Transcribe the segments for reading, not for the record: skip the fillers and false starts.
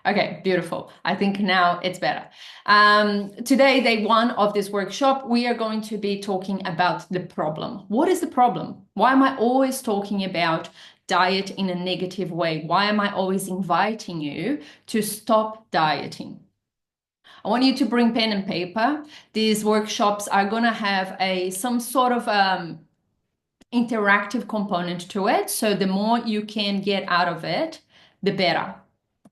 Okay, beautiful. I think now it's better. Today, day one of this workshop, we are going to be talking about the problem. What is the problem? Why am I always talking about diet in a negative way? Why am I always inviting you to stop dieting? I want you to bring pen and paper. These workshops are going to have some sort of interactive component to it. So the more you can get out of it, the better.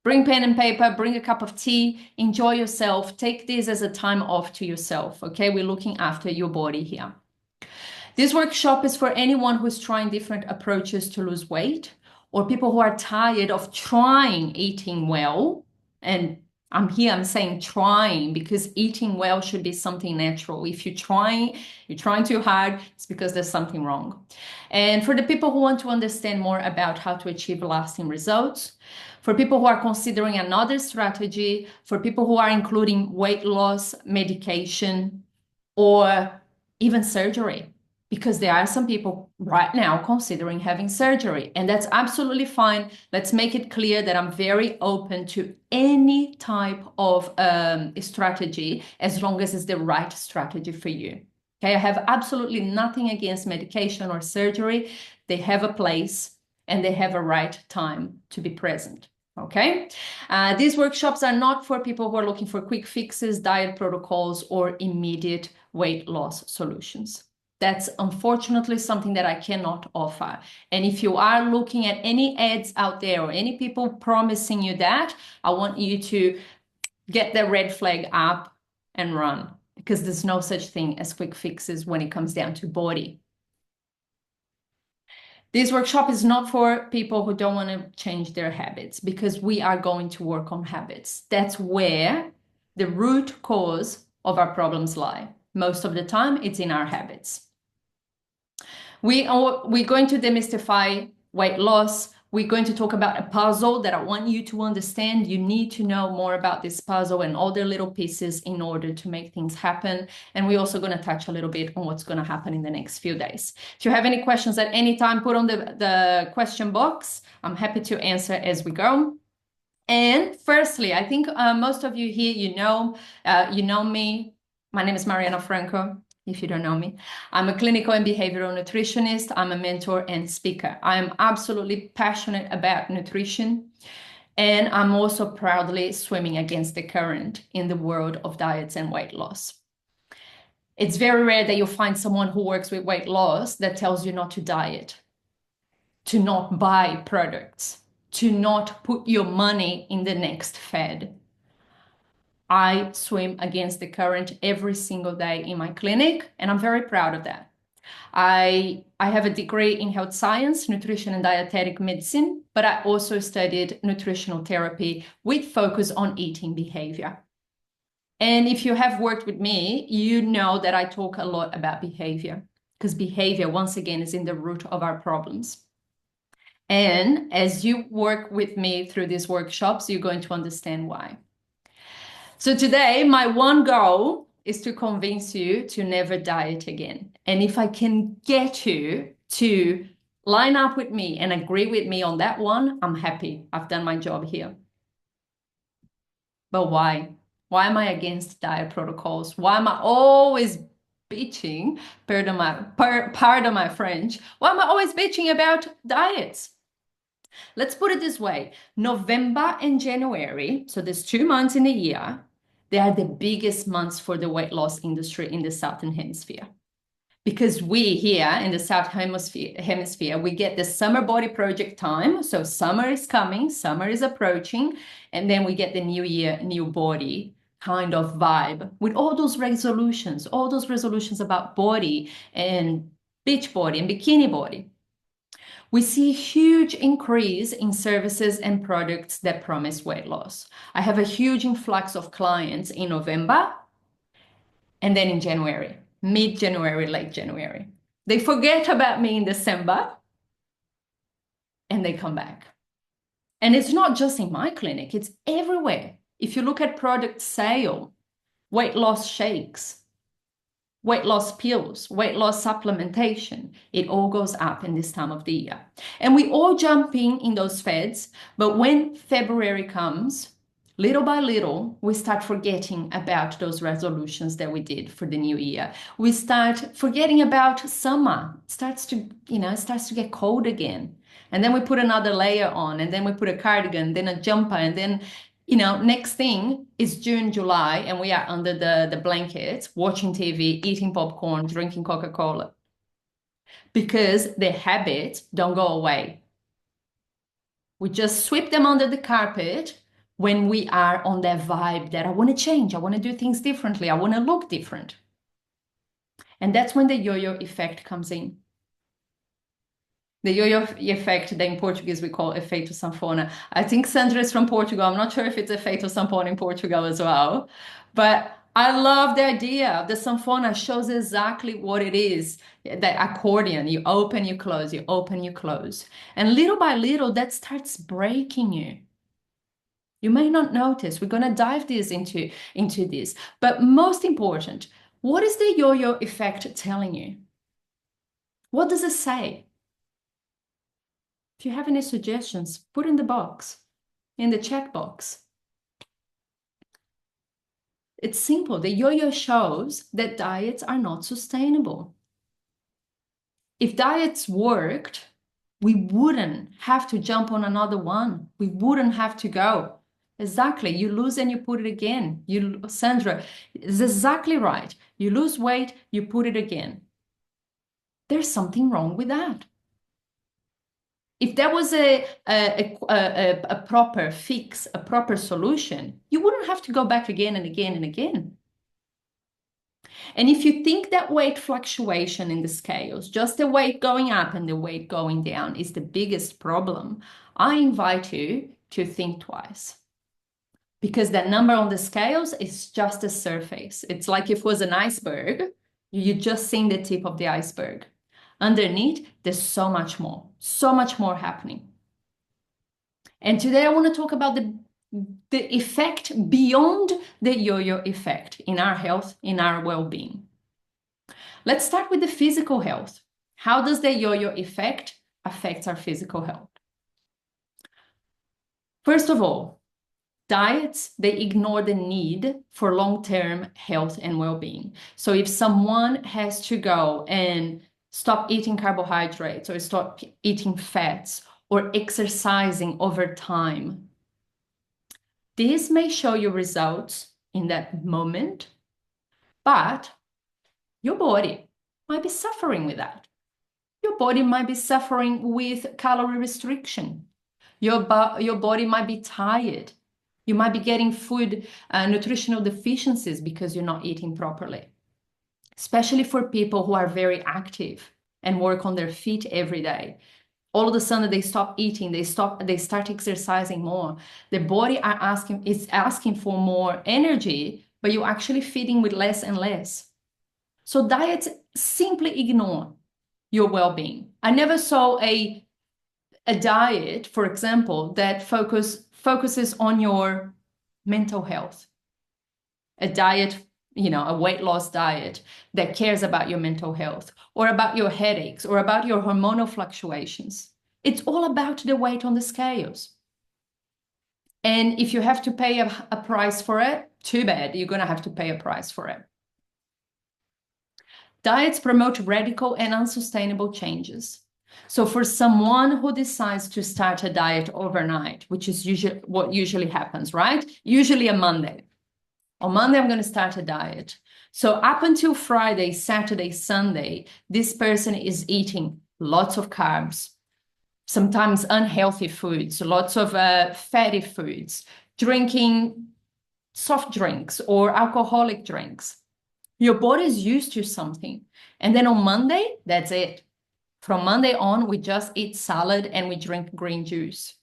Bring pen and paper, bring a cup of tea, enjoy yourself. Take this as a time off to yourself, okay? We're looking after your body here. This workshop is for anyone who's trying different approaches to lose weight, or people who are tired of trying eating well. And I'm saying trying, because eating well should be something natural. If you're trying too hard, it's because there's something wrong. And for the people who want to understand more about how to achieve lasting results, for people who are considering another strategy, for people who are including weight loss, medication, or even surgery, because there are some people right now considering having surgery, and that's absolutely fine. Let's make it clear that I'm very open to any type of strategy, as long as it's the right strategy for you. Okay, I have absolutely nothing against medication or surgery. They have a place and they have a right time to be present. Okay, these workshops are not for people who are looking for quick fixes, diet protocols, or immediate weight loss solutions. That's unfortunately something that I cannot offer. And if you are looking at any ads out there or any people promising you that, I want you to get the red flag up and run, because there's no such thing as quick fixes when it comes down to body. This workshop is not for people who don't want to change their habits, because we are going to work on habits. That's where the root cause of our problems lie. Most of the time, it's in our habits. We're going to demystify weight loss. We're going to talk about a puzzle that I want you to understand. You need to know more about this puzzle and all the little pieces in order to make things happen. And we're also going to touch a little bit on what's going to happen in the next few days. If you have any questions at any time, put on the question box. I'm happy to answer as we go. And firstly, I think most of you here, you know me. My name is Mariana Franco, if you don't know me. I'm a clinical and behavioral nutritionist. I'm a mentor and speaker. I am absolutely passionate about nutrition. And I'm also proudly swimming against the current in the world of diets and weight loss. It's very rare that you'll find someone who works with weight loss that tells you not to diet, to not buy products, to not put your money in the next fad. I swim against the current every single day in my clinic, and I'm very proud of that. I have a degree in health science, nutrition and dietetic medicine, but I also studied nutritional therapy with focus on eating behavior. And if you have worked with me, you know that I talk a lot about behavior, because behavior, once again, is in the root of our problems. And as you work with me through these workshops, you're going to understand why. So today, my one goal is to convince you to never diet again. And if I can get you to line up with me and agree with me on that one, I'm happy. I've done my job here. But why? Why am I against diet protocols? Why am I always bitching, pardon my French, why am I always bitching about diets? Let's put it this way. November and January, so there's 2 months in a year, they are the biggest months for the weight loss industry in the Southern Hemisphere. Because we here in the South Hemisphere, we get the summer body project time. So summer is coming, summer is approaching, and then we get the new year, new body kind of vibe with all those resolutions about body and beach body and bikini body. We see a huge increase in services and products that promise weight loss. I have a huge influx of clients in November and then in January, mid-January, late January. They forget about me in December and they come back. And it's not just in my clinic, it's everywhere. If you look at product sale, weight loss shakes, weight loss pills, weight loss supplementation, it all goes up in this time of the year. And we all jump in those fads, but when February comes, Little by little, we start forgetting about those resolutions that we did for the new year. We start forgetting about summer. It starts to get cold again. And then we put another layer on, and then we put a cardigan, then a jumper, and then, next thing is June, July, and we are under the blankets, watching TV, eating popcorn, drinking Coca-Cola. Because the habits don't go away. We just sweep them under the carpet when we are on that vibe that I want to change, I want to do things differently, I want to look different. And that's when the yo-yo effect comes in. The yo-yo effect that in Portuguese we call efeito sanfona. I think Sandra is from Portugal. I'm not sure if it's efeito sanfona in Portugal as well. But I love the idea. The sanfona shows exactly what it is. The accordion, you open, you close, you open, you close. And little by little, that starts breaking you. You may not notice. We're going to dive into this. But most important, what is the yo-yo effect telling you? What does it say? If you have any suggestions, put in the box, in the chat box. It's simple. The yo-yo shows that diets are not sustainable. If diets worked, we wouldn't have to jump on another one. We wouldn't have to go. Exactly. You lose and you put it again. Sandra is exactly right. You lose weight, you put it again. There's something wrong with that. If there was a proper fix, a proper solution, you wouldn't have to go back again and again and again. And if you think that weight fluctuation in the scales, just the weight going up and the weight going down is the biggest problem, I invite you to think twice. Because that number on the scales is just a surface. It's like if it was an iceberg, you just seen the tip of the iceberg. Underneath, there's so much more happening. And today I want to talk about the effect beyond the yo-yo effect in our health, in our well-being. Let's start with the physical health. How does the yo-yo effect affect our physical health? First of all, diets, they ignore the need for long-term health and well-being. So if someone has to go and stop eating carbohydrates or stop eating fats or exercising over time, this may show you results in that moment, but your body might be suffering with that. Your body might be suffering with calorie restriction. Your body might be tired. You might be getting food nutritional deficiencies because you're not eating properly, especially for people who are very active and work on their feet every day. All of a sudden they stop eating, they start exercising more. The body is asking for more energy, but you're actually feeding with less and less. So diets simply ignore your well-being. I never saw a diet, for example, that focuses on your mental health. A diet, a weight loss diet that cares about your mental health or about your headaches or about your hormonal fluctuations. It's all about the weight on the scales. And if you have to pay a price for it, too bad, you're going to have to pay a price for it. Diets promote radical and unsustainable changes. So for someone who decides to start a diet overnight, which is what usually happens, right? Usually a Monday. On Monday, I'm going to start a diet. So up until Friday, Saturday, Sunday, this person is eating lots of carbs, sometimes unhealthy foods, lots of fatty foods, drinking soft drinks or alcoholic drinks. Your body is used to something. And then on Monday, that's it. From Monday on, we just eat salad and we drink green juice.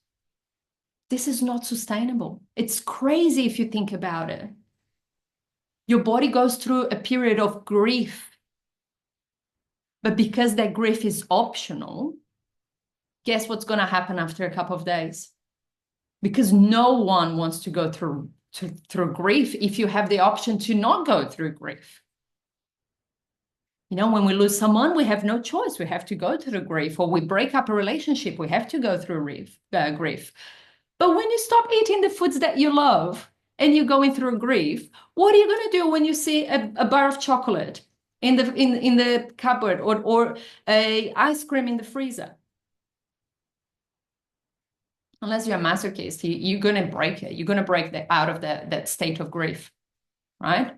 This is not sustainable. It's crazy if you think about it. Your body goes through a period of grief. But because that grief is optional, guess what's going to happen after a couple of days? Because no one wants to go through grief if you have the option to not go through grief. When we lose someone, we have no choice. We have to go through grief. Or we break up a relationship, we have to go through grief. But when you stop eating the foods that you love and you're going through grief, what are you going to do when you see a bar of chocolate in the cupboard or a ice cream in the freezer? Unless you're a masochist, you're going to break it. You're going to break out of that state of grief, right?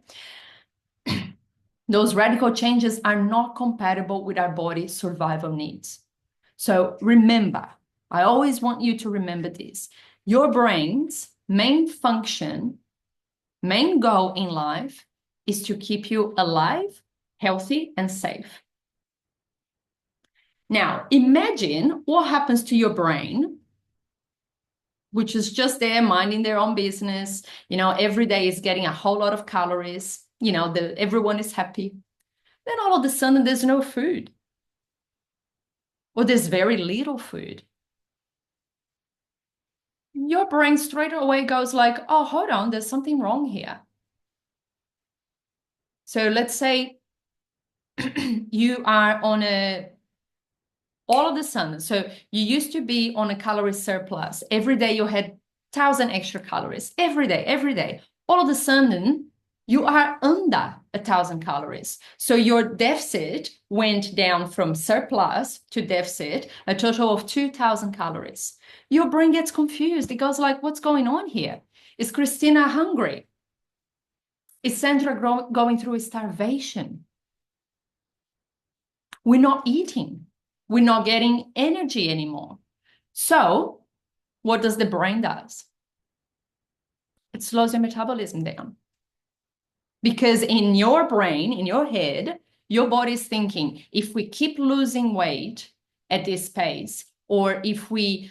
Those radical changes are not compatible with our body's survival needs. So remember, I always want you to remember this. Your brain's main function, main goal in life is to keep you alive, healthy, and safe. Now, imagine what happens to your brain, which is just there minding their own business. Every day is getting a whole lot of calories. Everyone is happy. Then all of a sudden, there's no food. Or there's very little food. Your brain straight away goes like, oh, hold on, there's something wrong here. So let's say you are on all of a sudden, so you used to be on a calorie surplus. Every day you had 1,000 extra calories. Every day. All of a sudden, you are under 1,000 calories. So your deficit went down from surplus to deficit, a total of 2,000 calories. Your brain gets confused. It goes like, what's going on here? Is Christina hungry? Is Sandra going through a starvation? We're not eating. We're not getting energy anymore. So what does the brain do? It slows your metabolism down. Because in your brain, in your head, your body's thinking, if we keep losing weight at this pace, or if we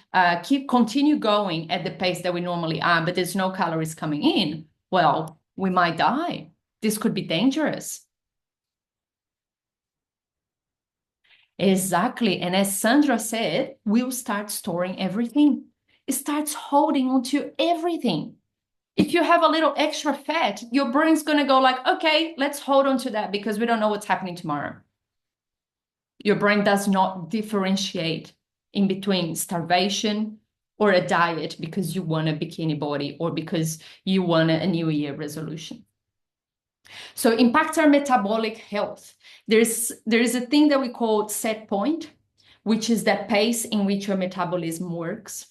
continue going at the pace that we normally are, but there's no calories coming in, well, we might die. This could be dangerous. Exactly. And as Sandra said, we'll start storing everything. It starts holding on to everything. If you have a little extra fat, your brain's going to go like, okay, let's hold on to that because we don't know what's happening tomorrow. Your brain does not differentiate in between starvation or a diet because you want a bikini body or because you want a New Year resolution. So it impacts our metabolic health. There is a thing that we call set point, which is that pace in which your metabolism works.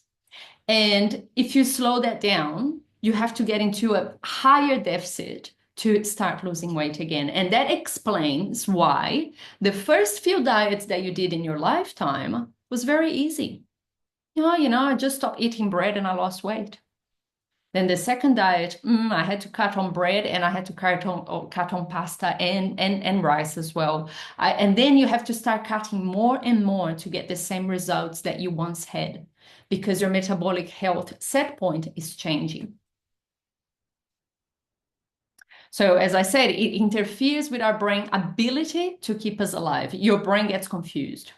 And if you slow that down, you have to get into a higher deficit to start losing weight again. And that explains why the first few diets that you did in your lifetime was very easy. I just stopped eating bread and I lost weight. Then the second diet, I had to cut on bread and I had to cut on pasta and rice as well. And then you have to start cutting more and more to get the same results that you once had because your metabolic health set point is changing. So as I said, it interferes with our brain ability to keep us alive. Your brain gets confused.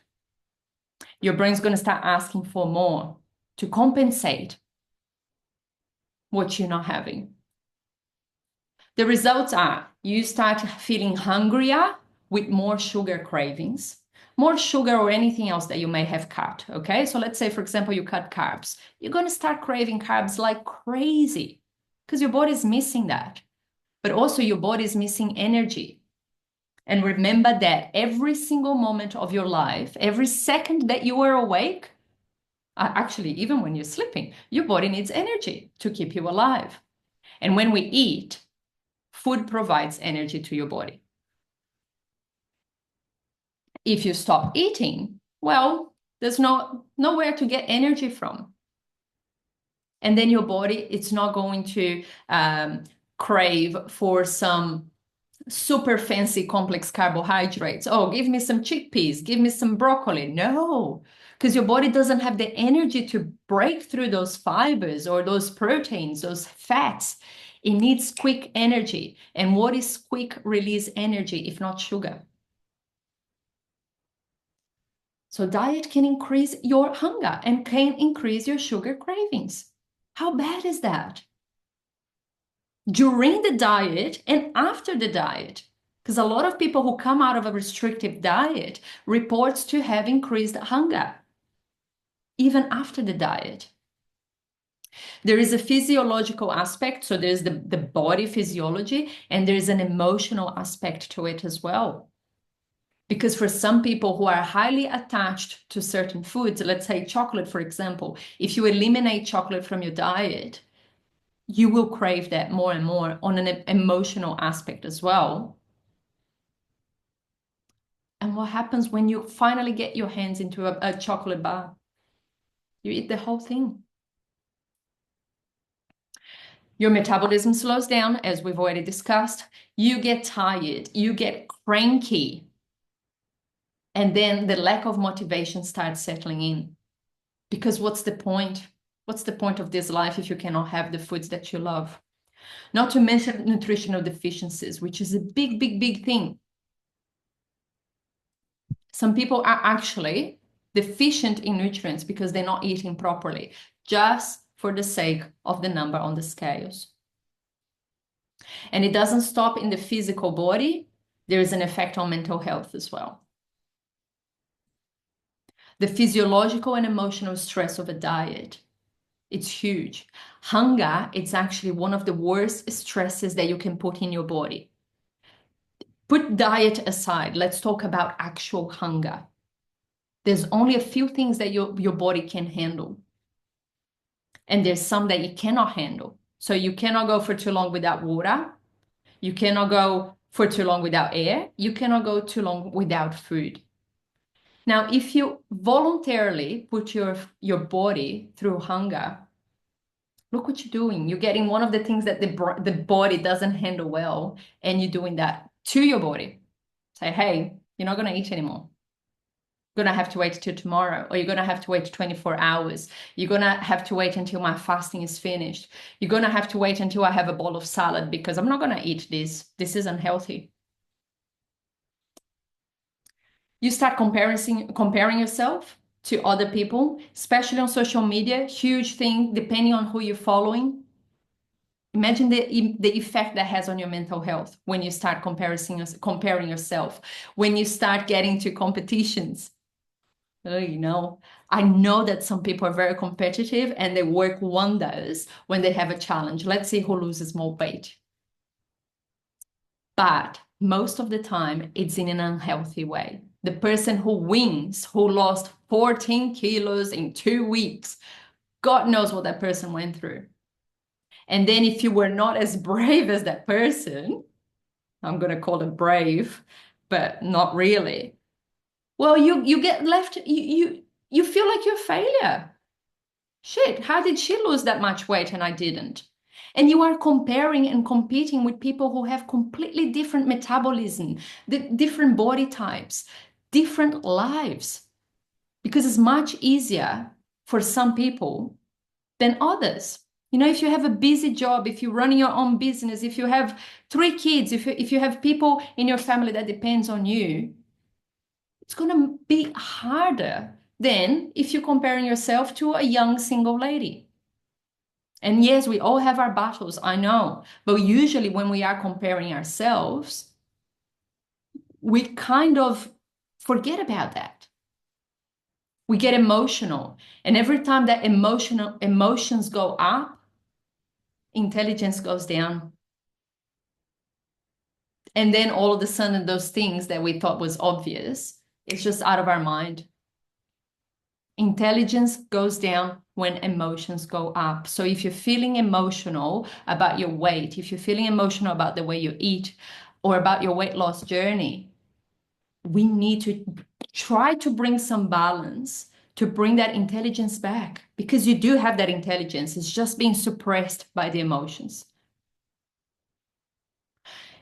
Your brain's going to start asking for more to compensate what you're not having. The results are you start feeling hungrier with more sugar cravings, more sugar or anything else that you may have cut, okay? So let's say, for example, you cut carbs. You're going to start craving carbs like crazy because your body's missing that. But also your body is missing energy. And remember that every single moment of your life, every second that you are awake, actually, even when you're sleeping, your body needs energy to keep you alive. And when we eat, food provides energy to your body. If you stop eating, well, there's nowhere to get energy from. And then your body, it's not going to crave for some super fancy complex carbohydrates. Oh, give me some chickpeas, give me some broccoli. No, because your body doesn't have the energy to break through those fibers or those proteins, those fats. It needs quick energy. And what is quick release energy if not sugar? So diet can increase your hunger and can increase your sugar cravings. How bad is that? During the diet and after the diet, because a lot of people who come out of a restrictive diet reports to have increased hunger even after the diet. There is a physiological aspect, so there's the body physiology, and there's an emotional aspect to it as well. Because for some people who are highly attached to certain foods, let's say chocolate, for example, if you eliminate chocolate from your diet, you will crave that more and more on an emotional aspect as well. And what happens when you finally get your hands into a chocolate bar? You eat the whole thing. Your metabolism slows down, as we've already discussed. You get tired, you get cranky. And then the lack of motivation starts settling in. Because what's the point? What's the point of this life if you cannot have the foods that you love? Not to mention nutritional deficiencies, which is a big, big, big thing. Some people are actually deficient in nutrients because they're not eating properly, just for the sake of the number on the scales. And it doesn't stop in the physical body. There is an effect on mental health as well. The physiological and emotional stress of a diet, it's huge. Hunger, it's actually one of the worst stresses that you can put in your body. Put diet aside. Let's talk about actual hunger. There's only a few things that your body can handle. And there's some that you cannot handle. So you cannot go for too long without water. You cannot go for too long without air. You cannot go too long without food. Now, if you voluntarily put your body through hunger, look what you're doing. You're getting one of the things that the body doesn't handle well, and you're doing that to your body. Say, hey, you're not going to eat anymore. You're going to have to wait till tomorrow, or you're going to have to wait 24 hours. You're going to have to wait until my fasting is finished. You're going to have to wait until I have a bowl of salad because I'm not going to eat this. This is unhealthy. You start comparing yourself to other people, especially on social media. Huge thing, depending on who you're following. Imagine the effect that has on your mental health when you start comparing yourself, when you start getting to competitions. Oh, I know that some people are very competitive and they work wonders when they have a challenge. Let's see who loses more weight. But most of the time, it's in an unhealthy way. The person who wins, who lost 14 kilos in 2 weeks, God knows what that person went through. And then if you were not as brave as that person, I'm going to call it brave, but not really. Well, you get left, you feel like you're a failure. Shit, how did she lose that much weight and I didn't? And you are comparing and competing with people who have completely different metabolism, different body types, different lives. Because it's much easier for some people than others. If you have a busy job, if you're running your own business, if you have 3 kids, if you have people in your family that depends on you, it's going to be harder than if you're comparing yourself to a young single lady. And yes, we all have our battles, I know. But usually when we are comparing ourselves, we kind of forget about that. We get emotional. And every time that emotions go up, intelligence goes down. And then all of a sudden, those things that we thought was obvious, it's just out of our mind. Intelligence goes down when emotions go up. So if you're feeling emotional about your weight, if you're feeling emotional about the way you eat or about your weight loss journey, we need to try to bring some balance to bring that intelligence back, because you do have that intelligence. It's just being suppressed by the emotions.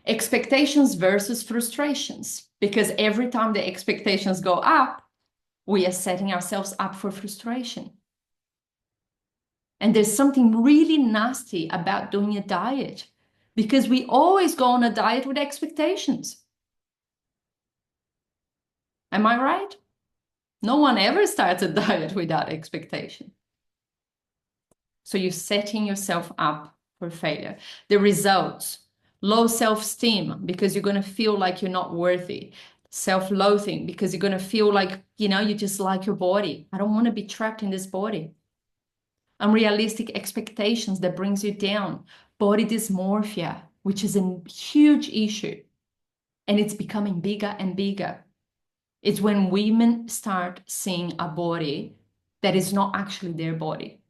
Expectations versus frustrations, because every time the expectations go up, we are setting ourselves up for frustration. And there's something really nasty about doing a diet, because we always go on a diet with expectations. Am I right? No one ever starts a diet without expectation. So you're setting yourself up for failure. The results: low self-esteem, because you're going to feel like you're not worthy. Self-loathing, because you're going to feel like, you just like your body. I don't want to be trapped in this body. unrealistic expectations that brings you down, body dysmorphia, which is a huge issue, and it's becoming bigger and bigger. It's when women start seeing a body that is not actually their body.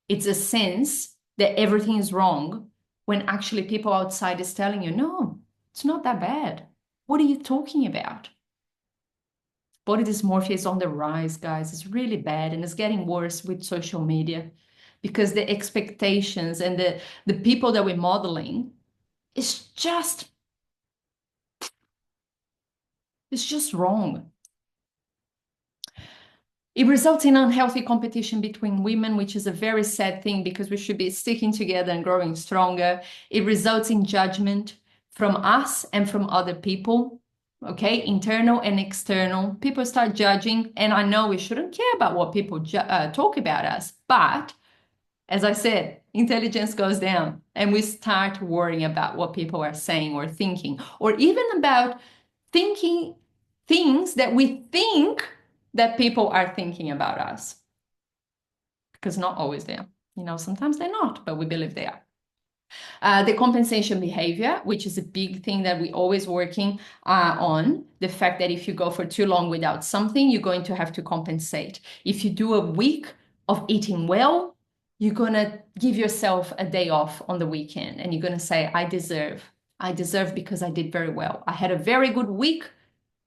It's a sense that everything is wrong when actually people outside is telling you, no, it's not that bad. What are you talking about? Body dysmorphia is on the rise, guys. It's really bad, and it's getting worse with social media because the expectations and the people that we're modeling is just it's just wrong. It results in unhealthy competition between women, which is a very sad thing because we should be sticking together and growing stronger. It results in judgment from us and from other people, okay? Internal and external. People start judging, and I know we shouldn't care about what people talk about us, but as I said, intelligence goes down and we start worrying about what people are saying or thinking, or even about thinking things that we think that people are thinking about us. Because not always they are. Sometimes they're not, but we believe they are. The compensation behavior, which is a big thing that we're always working on, the fact that if you go for too long without something, you're going to have to compensate. If you do a week of eating well, you're going to give yourself a day off on the weekend and you're going to say, I deserve because I did very well. I had a very good week,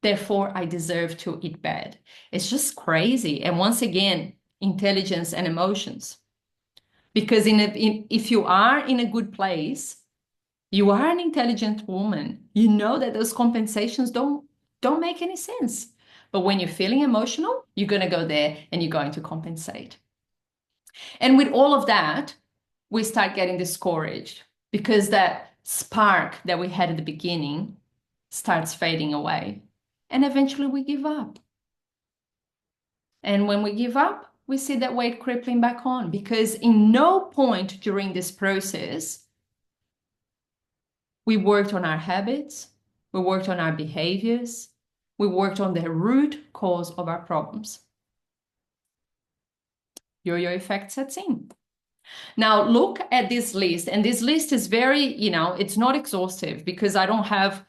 therefore I deserve to eat bad. It's just crazy. And once again, intelligence and emotions. Because if you are in a good place, you are an intelligent woman. You know that those compensations don't make any sense. But when you're feeling emotional, you're going to go there and you're going to compensate. And with all of that, we start getting discouraged because that spark that we had at the beginning starts fading away. And eventually we give up. And when we give up, we see that weight crippling back on because in no point during this process, we worked on our habits, we worked on our behaviors, we worked on the root cause of our problems. Yo-yo effect sets in. Now look at this list, and this list is very, it's not exhaustive because I don't have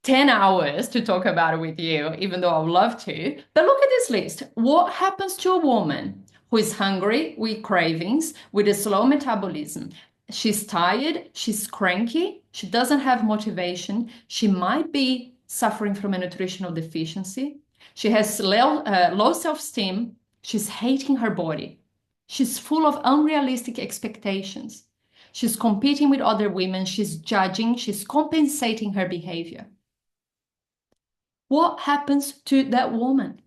10 hours to talk about it with you, even though I would love to. But look at this list. What happens to a woman who is hungry, with cravings, with a slow metabolism? She's tired, she's cranky, she doesn't have motivation, she might be suffering from a nutritional deficiency, she has low self-esteem, she's hating her body, she's full of unrealistic expectations, she's competing with other women, she's judging, she's compensating her behavior. What happens to that woman?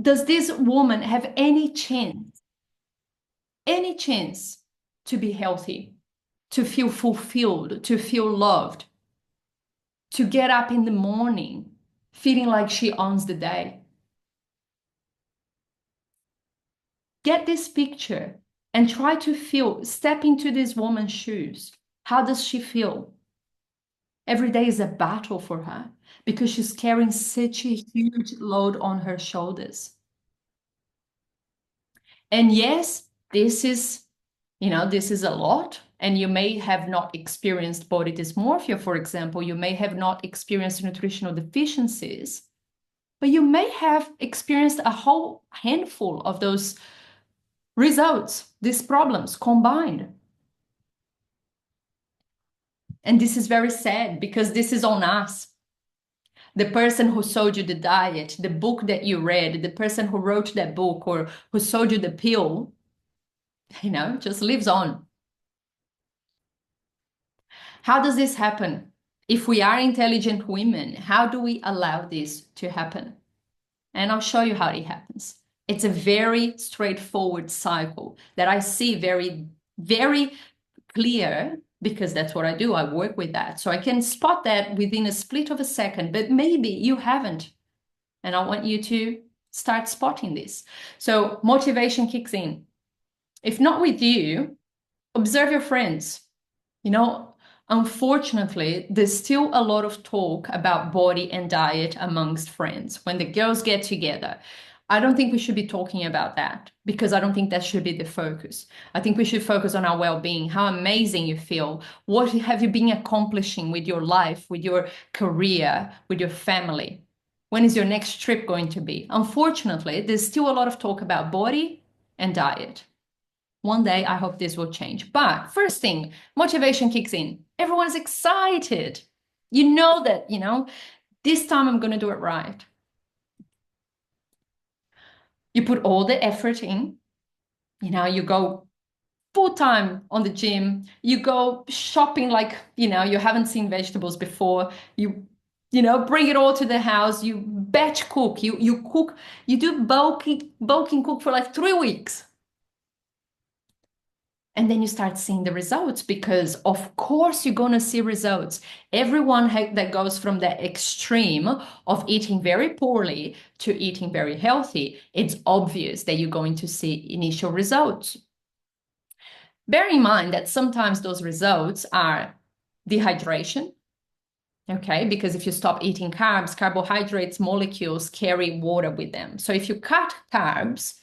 Does this woman have any chance to be healthy, to feel fulfilled, to feel loved, to get up in the morning feeling like she owns the day? Get this picture and try to step into this woman's shoes. How does she feel? Every day is a battle for her because she's carrying such a huge load on her shoulders. And yes, this is a lot. And you may have not experienced body dysmorphia, for example. You may have not experienced nutritional deficiencies, but you may have experienced a whole handful of those results, these problems combined. And this is very sad because this is on us. The person who sold you the diet, the book that you read, the person who wrote that book or who sold you the pill, just lives on. How does this happen? If we are intelligent women, how do we allow this to happen? And I'll show you how it happens. It's a very straightforward cycle that I see very, very clear because that's what I do. I work with that. So I can spot that within a split of a second, but maybe you haven't. And I want you to start spotting this. So motivation kicks in. If not with you, observe your friends. Unfortunately, there's still a lot of talk about body and diet amongst friends when the girls get together. I don't think we should be talking about that because I don't think that should be the focus. I think we should focus on our well-being, how amazing you feel. What have you been accomplishing with your life, with your career, with your family? When is your next trip going to be? Unfortunately, there's still a lot of talk about body and diet. One day, I hope this will change. But first thing, motivation kicks in. Everyone's excited. You know that, this time I'm going to do it right. You put all the effort in, you go full time on the gym, you go shopping like, you haven't seen vegetables before, bring it all to the house, you batch cook, you cook, you do bulking cook for like 3 weeks. And then you start seeing the results because, of course, you're going to see results. Everyone that goes from the extreme of eating very poorly to eating very healthy, it's obvious that you're going to see initial results. Bear in mind that sometimes those results are dehydration, okay? Because if you stop eating carbs, carbohydrates molecules carry water with them. So if you cut carbs,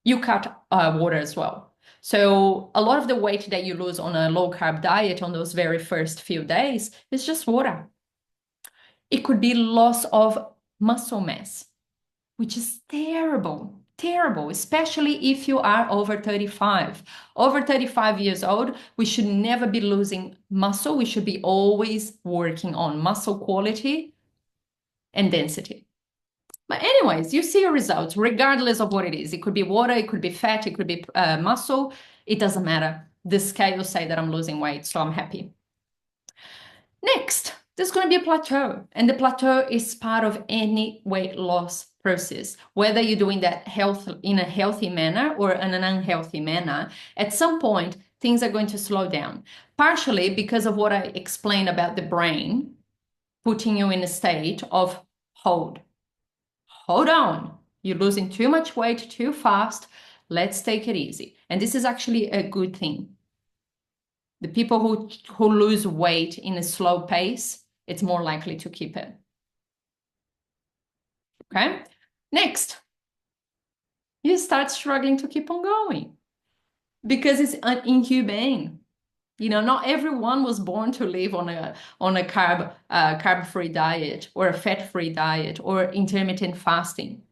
you cut water as well. So a lot of the weight that you lose on a low carb diet on those very first few days is just water. It could be loss of muscle mass, which is terrible, terrible, especially if you are over 35. Over 35 years old, we should never be losing muscle. We should be always working on muscle quality and density. But anyways, you see your results regardless of what it is. It could be water, it could be fat, it could be muscle. It doesn't matter. The scales say that I'm losing weight, so I'm happy. Next, there's going to be a plateau. And the plateau is part of any weight loss process. Whether you're doing that in a healthy manner or in an unhealthy manner, at some point, things are going to slow down. Partially because of what I explained about the brain putting you in a state of hold on, you're losing too much weight too fast. Let's take it easy. And this is actually a good thing. The people who lose weight in a slow pace, it's more likely to keep it. Okay? Next, you start struggling to keep on going because it's inhumane. Not everyone was born to live on a carb-free diet or a fat-free diet or intermittent fasting.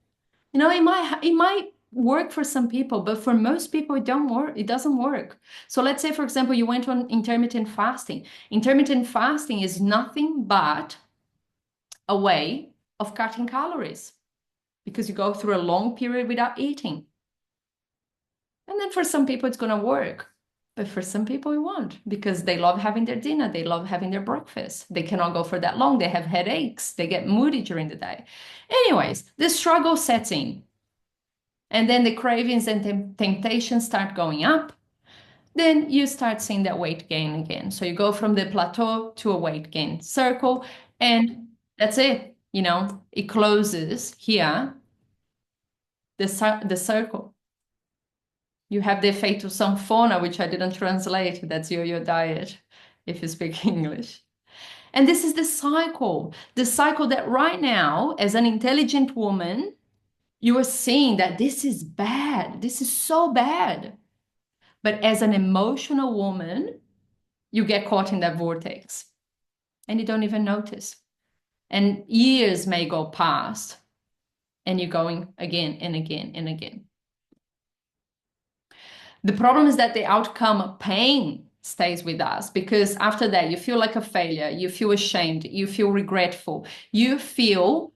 It might work for some people, but for most people, it doesn't work. So let's say, for example, you went on intermittent fasting. Intermittent fasting is nothing but a way of cutting calories because you go through a long period without eating. And then for some people, it's going to work. But for some people, it won't because they love having their dinner. They love having their breakfast. They cannot go for that long. They have headaches. They get moody during the day. Anyways, the struggle sets in. And then the cravings and temptations start going up. Then you start seeing that weight gain again. So you go from the plateau to a weight gain circle. And that's it. It closes here, the circle. You have the effect of sanfona, which I didn't translate. That's yo-yo diet, if you speak English. And this is the cycle that right now, as an intelligent woman, you are seeing that this is bad. This is so bad. But as an emotional woman, you get caught in that vortex and you don't even notice. And years may go past and you're going again and again and again. The problem is that the outcome pain stays with us because after that you feel like a failure, you feel ashamed, you feel regretful, you feel,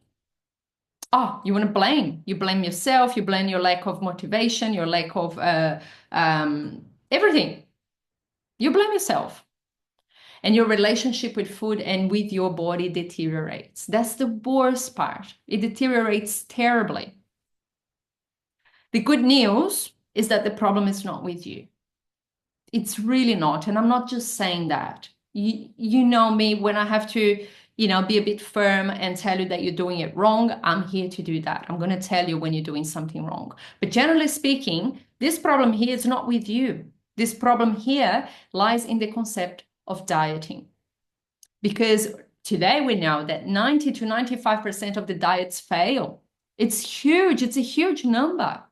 you want to blame. You blame yourself, you blame your lack of motivation, your lack of everything. You blame yourself. And your relationship with food and with your body deteriorates. That's the worst part. It deteriorates terribly. The good news is that the problem is not with you. It's really not. And I'm not just saying that. You know me, when I have to, be a bit firm and tell you that you're doing it wrong, I'm here to do that. I'm going to tell you when you're doing something wrong. But generally speaking, this problem here is not with you. This problem here lies in the concept of dieting. Because today we know that 90 to 95% of the diets fail. It's huge. It's a huge number.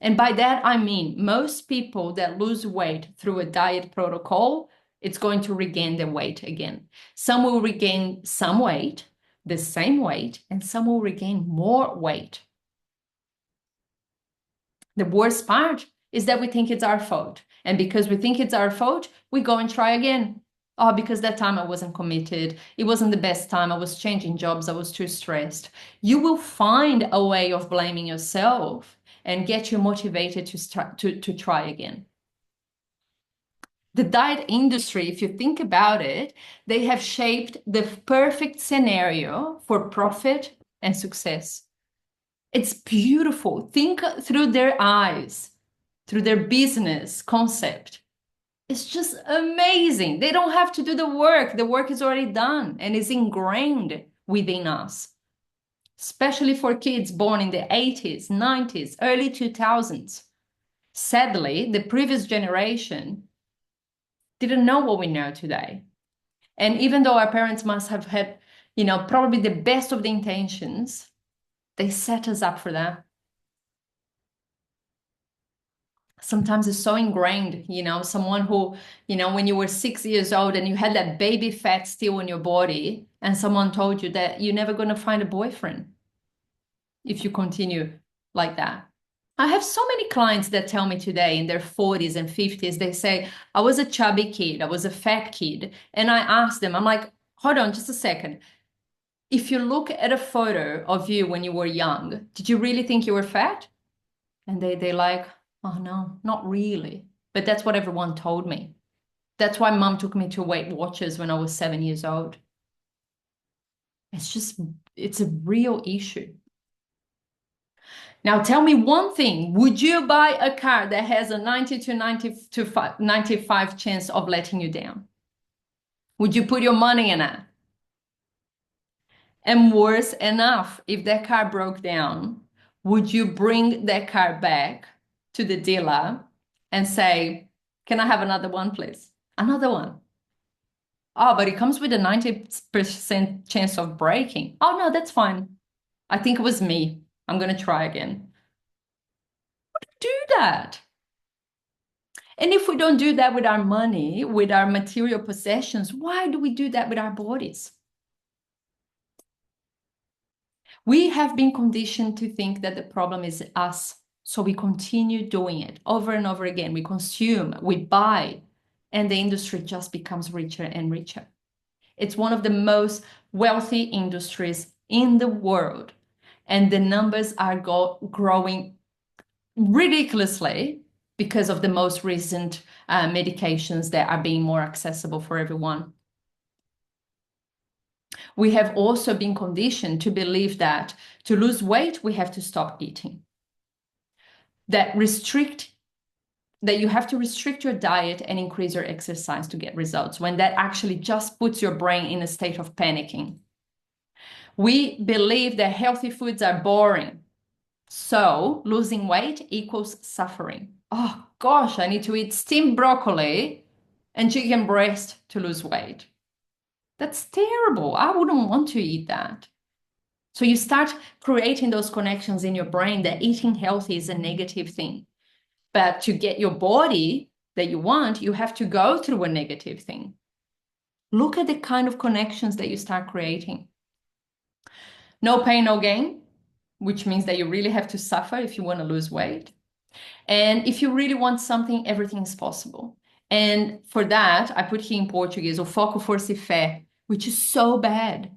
And by that, I mean most people that lose weight through a diet protocol, it's going to regain their weight again. Some will regain some weight, the same weight, and some will regain more weight. The worst part is that we think it's our fault. And because we think it's our fault, we go and try again. Oh, because that time I wasn't committed. It wasn't the best time. I was changing jobs. I was too stressed. You will find a way of blaming yourself and get you motivated to start to try again. The diet industry, if you think about it, they have shaped the perfect scenario for profit and success. It's beautiful. Think through their eyes, through their business concept. It's just amazing. They don't have to do the work. The work is already done and is ingrained within us, especially for kids born in the 80s, 90s, early 2000s. Sadly, the previous generation didn't know what we know today. And even though our parents must have had, probably the best of the intentions, they set us up for that. Sometimes it's so ingrained, someone who, when you were 6 years old and you had that baby fat still in your body, and someone told you that you're never going to find a boyfriend if you continue like that. I have so many clients that tell me today in their 40s and 50s, they say, I was a chubby kid, I was a fat kid. And I ask them, I'm like, hold on just a second. If you look at a photo of you when you were young, did you really think you were fat? And they're like, oh no, not really. But that's what everyone told me. That's why mom took me to Weight Watchers when I was 7 years old. It's a real issue. Now tell me one thing, would you buy a car that has a 90 to 95 chance of letting you down? Would you put your money in it? And worse enough, if that car broke down, would you bring that car back to the dealer and say, can I have another one, please? Another one. Oh, but it comes with a 90% chance of breaking. Oh, no, that's fine. I think it was me. I'm going to try again. Do that. And if we don't do that with our money, with our material possessions, why do we do that with our bodies? We have been conditioned to think that the problem is us. So we continue doing it over and over again. We consume, we buy, and the industry just becomes richer and richer. It's one of the most wealthy industries in the world. And the numbers are growing ridiculously because of the most recent medications that are being more accessible for everyone. We have also been conditioned to believe that to lose weight, we have to stop eating. That you have to restrict your diet and increase your exercise to get results, when that actually just puts your brain in a state of panicking. We believe that healthy foods are boring. So losing weight equals suffering. Oh gosh, I need to eat steamed broccoli and chicken breast to lose weight. That's terrible. I wouldn't want to eat that. So you start creating those connections in your brain that eating healthy is a negative thing. But to get your body that you want, you have to go through a negative thing. Look at the kind of connections that you start creating. No pain, no gain, which means that you really have to suffer if you want to lose weight. And if you really want something, everything is possible. And for that, I put here in Portuguese, o foco for se fé, which is so bad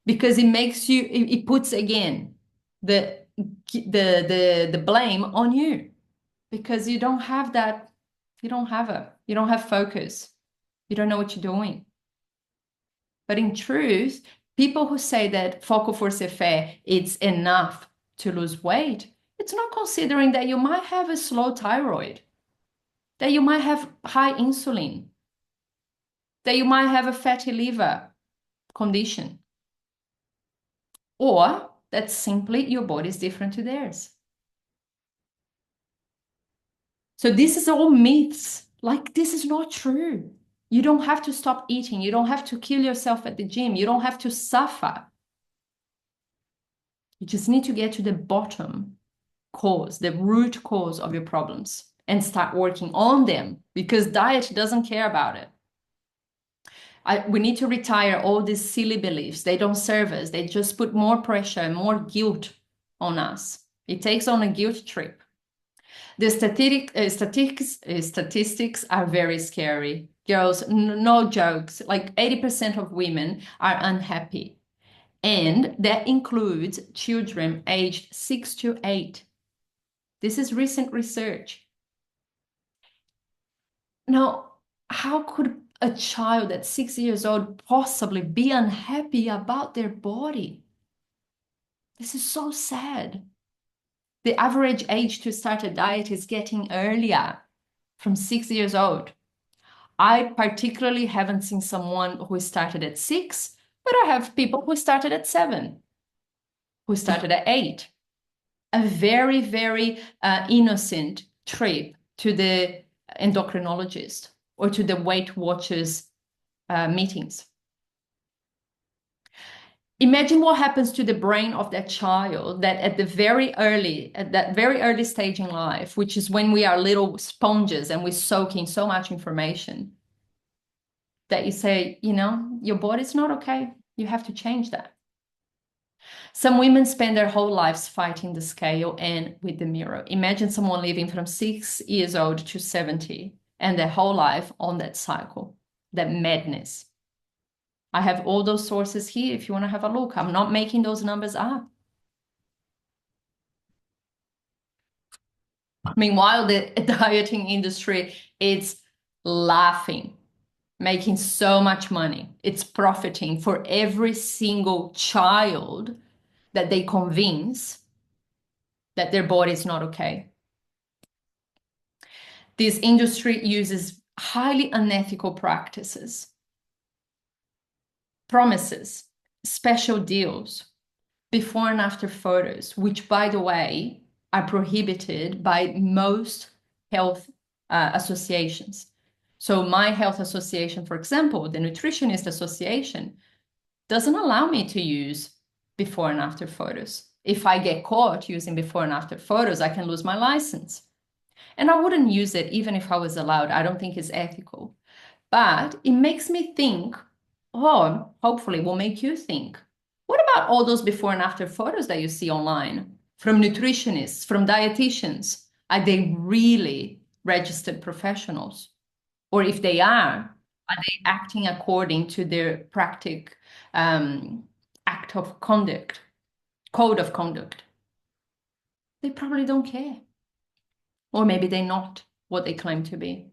because it puts again the blame on you because you don't have that, you don't have focus. You don't know what you're doing. But in truth, people who say that foco for se fé, it's enough to lose weight, it's not considering that you might have a slow thyroid, that you might have high insulin, that you might have a fatty liver condition, or that simply your body is different to theirs. So this is all myths. Like, this is not true. You don't have to stop eating. You don't have to kill yourself at the gym. You don't have to suffer. You just need to get to the bottom cause, the root cause of your problems, and start working on them, because diet doesn't care about it. We need to retire all these silly beliefs. They don't serve us. They just put more pressure and more guilt on us. It takes on a guilt trip. The statistics are very scary. Girls, no jokes, like 80% of women are unhappy. And that includes children aged 6 to 8. This is recent research. Now, how could a child at 6 years old possibly be unhappy about their body? This is so sad. The average age to start a diet is getting earlier, from 6 years old. I particularly haven't seen someone who started at 6, but I have people who started at 7, who started at 8. A very, very innocent trip to the endocrinologist or to the Weight Watchers meetings. Imagine what happens to the brain of that child that at that very early stage in life, which is when we are little sponges and we soak in so much information, that you say, your body's not okay. You have to change that. Some women spend their whole lives fighting the scale and with the mirror. Imagine someone living from 6 years old to 70 and their whole life on that cycle, that madness. I have all those sources here if you want to have a look. I'm not making those numbers up. Meanwhile, the dieting industry is laughing, making so much money. It's profiting for every single child that they convince that their body is not okay. This industry uses highly unethical practices, promises, special deals, before and after photos, which, by the way, are prohibited by most health associations. So my health association, for example, the Nutritionist Association, doesn't allow me to use before and after photos. If I get caught using before and after photos, I can lose my license. And I wouldn't use it even if I was allowed. I don't think it's ethical. But it makes me think, hopefully will make you think, what about all those before and after photos that you see online from nutritionists, from dietitians? Are they really registered professionals? Or if they are they acting according to their practice act of conduct, code of conduct? They probably don't care. Or maybe they're not what they claim to be.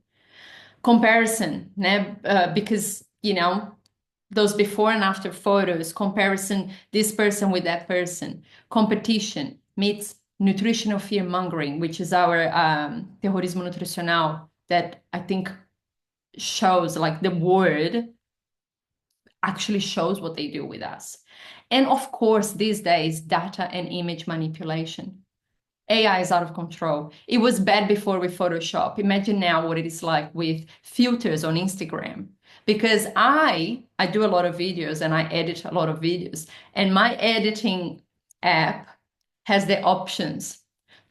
Comparison, because, those before and after photos, comparison, this person with that person, competition meets nutritional fear mongering, which is our terrorismo nutricional that I think shows, like, the word actually shows what they do with us. And of course, these days, data and image manipulation. AI is out of control. It was bad before with Photoshop. Imagine now what it is like with filters on Instagram. Because I do a lot of videos and I edit a lot of videos. And my editing app has the options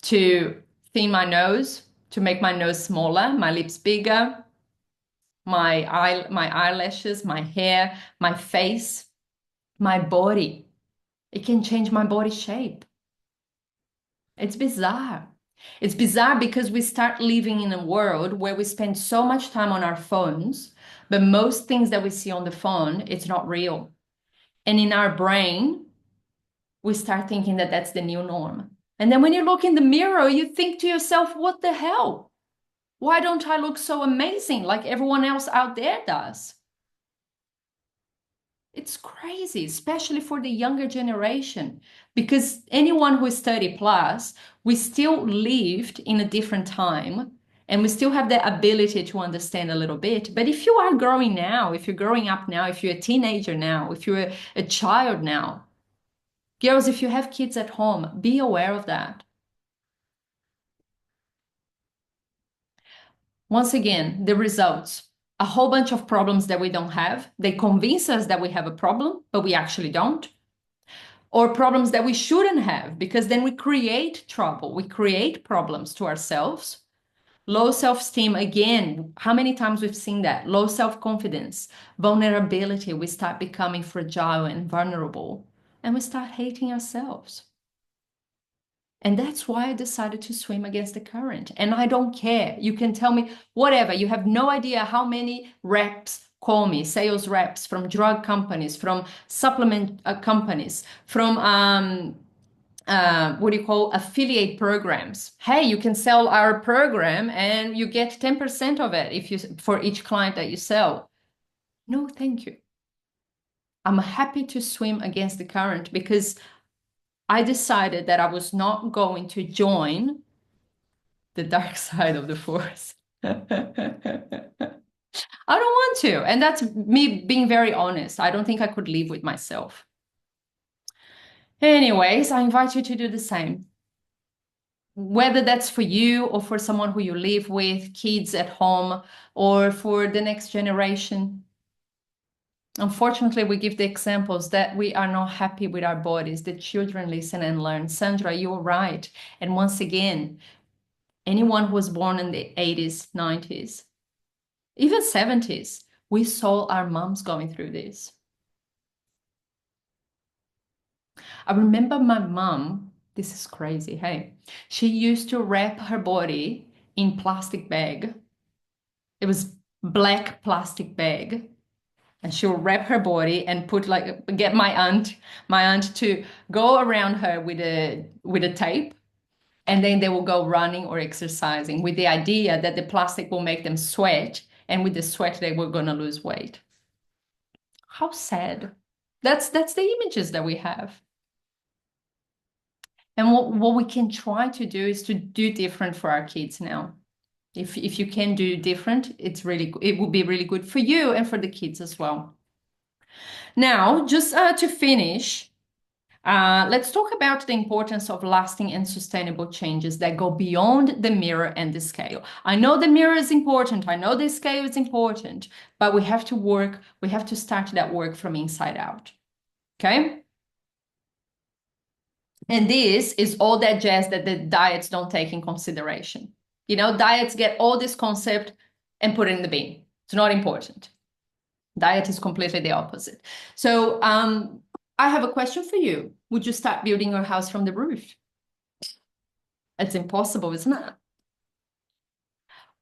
to thin my nose, to make my nose smaller, my lips bigger, my eyelashes, my hair, my face, my body. It can change my body shape. It's bizarre. It's bizarre because we start living in a world where we spend so much time on our phones, but most things that we see on the phone, it's not real. And in our brain, we start thinking that that's the new norm. And then when you look in the mirror, you think to yourself, what the hell? Why don't I look so amazing like everyone else out there does? It's crazy, especially for the younger generation, because anyone who is 30 plus, we still lived in a different time and we still have the ability to understand a little bit. But if you are growing now, if you're growing up now, if you're a teenager now, if you're a child now, girls, if you have kids at home, be aware of that. Once again, the results. A whole bunch of problems that we don't have. They convince us that we have a problem, but we actually don't. or problems that we shouldn't have, because then we create trouble, we create problems to ourselves. Low self-esteem, again, how many times we've seen that? Low self-confidence, vulnerability, we start becoming fragile and vulnerable, and we start hating ourselves. And that's why I decided to swim against the current. And I don't care. You can tell me whatever. You have no idea how many reps call me, sales reps from drug companies, from supplement companies, from what do you call affiliate programs. Hey, you can sell our program and you get 10% of it if you for each client that you sell. No, thank you. I'm happy to swim against the current because I decided that I was not going to join the dark side of the force. I don't want to. And that's me being very honest. I don't think I could live with myself. Anyways, I invite you to do the same. Whether that's for you or for someone who you live with, kids at home, or for the next generation. Unfortunately, we give the examples that we are not happy with our bodies. The children listen and learn. Sandra, you're right. And once again, anyone who was born in the 80s, 90s, even 70s, we saw our moms going through this. I remember my mom, this is crazy, hey, she used to wrap her body in plastic bag. It was black plastic bag. And she'll wrap her body and put get my aunt to go around her with a tape, and then they will go running or exercising with the idea that the plastic will make them sweat, and with the sweat they were going to lose weight. How sad. That's the images that we have. And what we can try to do is to do different for our kids now. If you can do different, it will be really good for you and for the kids as well. Now, just to finish, let's talk about the importance of lasting and sustainable changes that go beyond the mirror and the scale. I know the mirror is important. I know the scale is important, but we have to start that work from inside out. Okay? And this is all that jazz that the diets don't take in consideration. Diets get all this concept and put it in the bin. It's not important. Diet is completely the opposite. So I have a question for you. Would you start building your house from the roof? It's impossible, isn't it?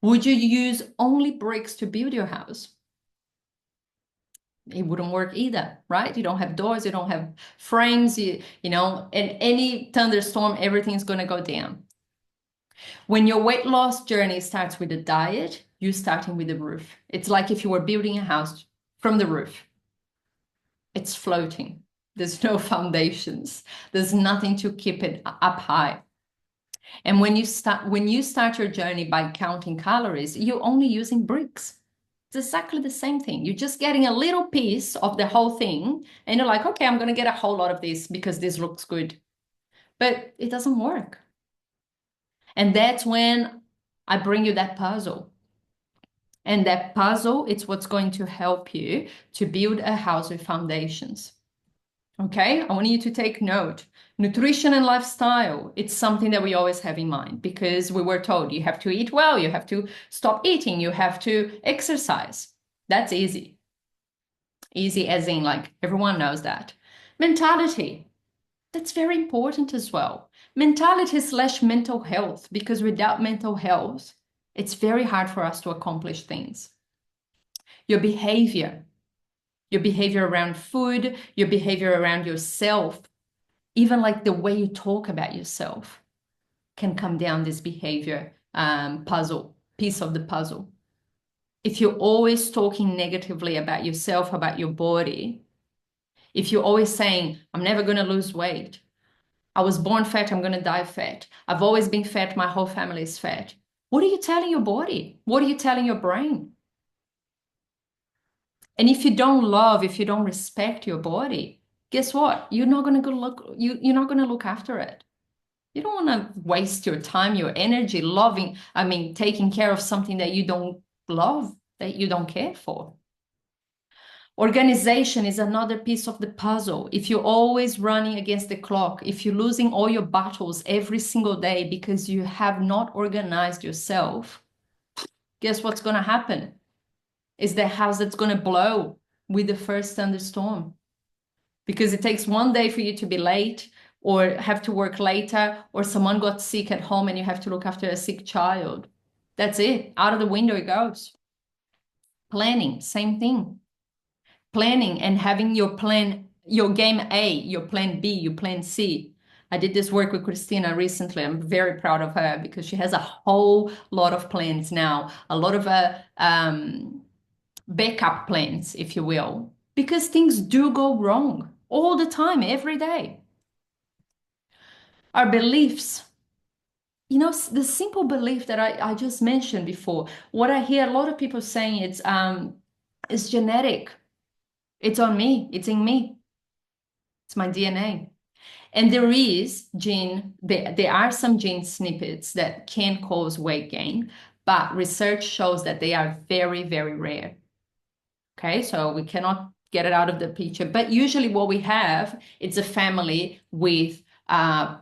Would you use only bricks to build your house? It wouldn't work either, right? You don't have doors, you don't have frames, in any thunderstorm, everything's going to go down. When your weight loss journey starts with a diet, you're starting with the roof. It's like if you were building a house from the roof. It's floating. There's no foundations. There's nothing to keep it up high. And when you start your journey by counting calories, you're only using bricks. It's exactly the same thing. You're just getting a little piece of the whole thing, and you're like, okay, I'm going to get a whole lot of this because this looks good. But it doesn't work. And that's when I bring you that puzzle. And that puzzle, it's what's going to help you to build a house with foundations. Okay, I want you to take note. Nutrition and lifestyle, it's something that we always have in mind because we were told you have to eat well, you have to stop eating, you have to exercise. That's easy. Easy as in everyone knows that. Mentality, that's very important as well. Mentality / mental health, because without mental health, it's very hard for us to accomplish things. Your behavior around food, your behavior around yourself, even the way you talk about yourself can come down this behavior piece of the puzzle. If you're always talking negatively about yourself, about your body, if you're always saying, I'm never going to lose weight, I was born fat, I'm going to die fat, I've always been fat, my whole family is fat. What are you telling your body? What are you telling your brain? And if you don't respect your body, guess what? You're not going to you're not going to look after it. You don't want to waste your time, your energy, taking care of something that you don't love, that you don't care for. Organization is another piece of the puzzle. If you're always running against the clock, if you're losing all your battles every single day because you have not organized yourself, guess what's going to happen? Is the house that's going to blow with the first thunderstorm. Because it takes one day for you to be late or have to work later, or someone got sick at home and you have to look after a sick child. That's it. Out of the window it goes. Planning, same thing. Planning and having your plan, your game A, your plan B, your plan C. I did this work with Christina recently. I'm very proud of her because she has a whole lot of plans now, a lot of backup plans, if you will, because things do go wrong all the time, every day. Our beliefs, the simple belief that I just mentioned before, what I hear a lot of people saying, it's genetic. It's on me. It's in me. It's my DNA. And there are some gene snippets that can cause weight gain, but research shows that they are very, very rare. Okay, so we cannot get it out of the picture. But usually what we have, it's a family with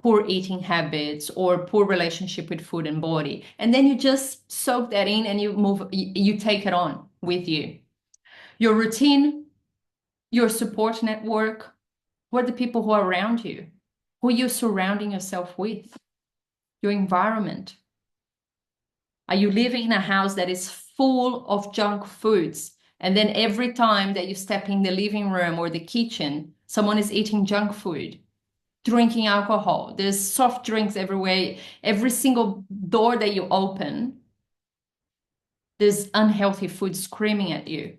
poor eating habits or poor relationship with food and body. And then you just soak that in and you take it on with you. Your routine, your support network, what are the people who are around you? Who are you surrounding yourself with? Your environment. Are you living in a house that is full of junk foods? And then every time that you step in the living room or the kitchen, someone is eating junk food, drinking alcohol. There's soft drinks everywhere. Every single door that you open, there's unhealthy food screaming at you.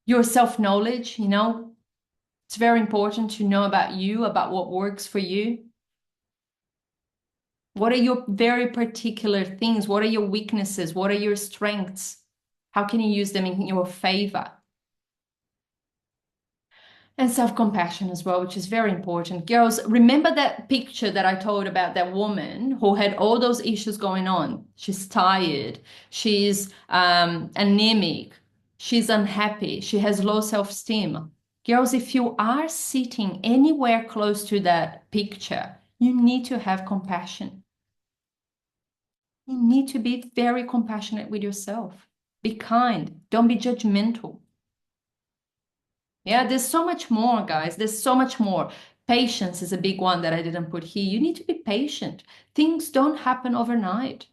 Your self-knowledge, it's very important to know about you, about what works for you. What are your very particular things? What are your weaknesses? What are your strengths? How can you use them in your favor? And self-compassion as well, which is very important. Girls, remember that picture that I told about that woman who had all those issues going on? She's tired. She's anemic. She's unhappy. She has low self-esteem. Girls, if you are sitting anywhere close to that picture, you need to have compassion. You need to be very compassionate with yourself. Be kind. Don't be judgmental. Yeah, there's so much more, guys. There's so much more. Patience is a big one that I didn't put here. You need to be patient. Things don't happen overnight.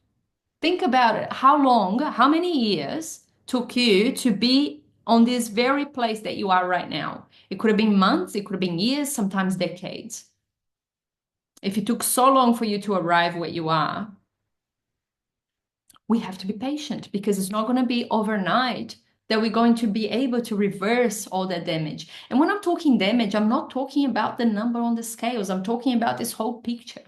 Think about it. How many years took you to be on this very place that you are right now? It could have been months, it could have been years, sometimes decades. If it took so long for you to arrive where you are, we have to be patient because it's not going to be overnight that we're going to be able to reverse all that damage. And when I'm talking damage, I'm not talking about the number on the scales. I'm talking about this whole picture.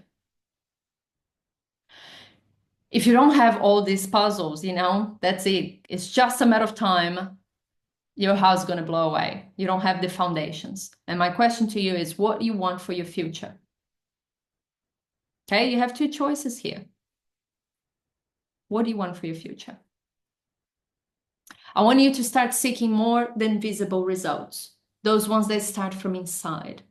If you don't have all these puzzles, that's it. It's just a matter of time. Your house is going to blow away. You don't have the foundations. And my question to you is, what do you want for your future? Okay, you have two choices here. What do you want for your future? I want you to start seeking more than visible results, those ones that start from inside.